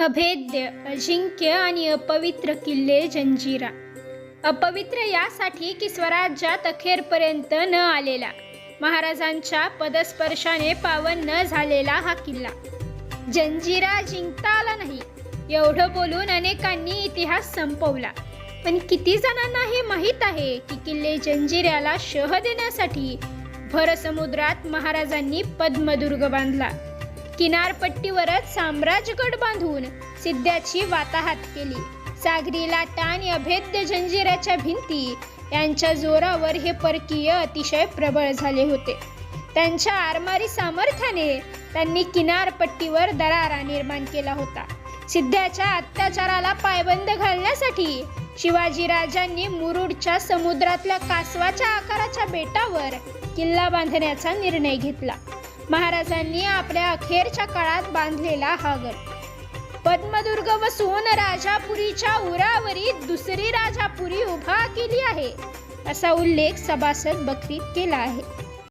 अभेद्य, अजिंक्य आणि अपवित्र किल्ले जंजिरा. अपवित्र यासाठी की स्वराज्यात अखेरपर्यंत न आलेला, महाराजांच्या पदस्पर्शाने पावन न झालेला हा किल्ला. जंजिरा जिंकता आला नाही एवढं बोलून अनेकांनी इतिहास संपवला. पण किती जणांना हे माहीत आहे की किल्ले जंजिऱ्याला शह देण्यासाठी भर समुद्रात महाराजांनी पद्मदुर्ग बांधला. किनारपट्टीवरच साम्राज्यगड बांधून सिद्ध्याची वाताहात केली. सागरी लाटा आणि अभेद्य जंजिऱ्याच्या भिंती यांच्या जोरावर हे परकीय अतिशय प्रबळ झाले होते. त्यांच्या आरमारी सामर्थ्याने त्यांनी किनारपट्टीवर दरारा निर्माण केला होता. सिद्ध्याच्या अत्याचाराला पायबंद घालण्यासाठी शिवाजी राजांनी मुरुडच्या समुद्रातल्या कासवाच्या आकाराच्या बेटावर किल्ला बांधण्याचा निर्णय घेतला. महाराजांनी आपल्या अखेरच्या काळात बांधलेला हा गड पद्मदुर्ग वसून राजापुरीच्या उरावरी दुसरी राजापुरी उभा केली आहे, असा उल्लेख सभासद बखरीत केला आहे.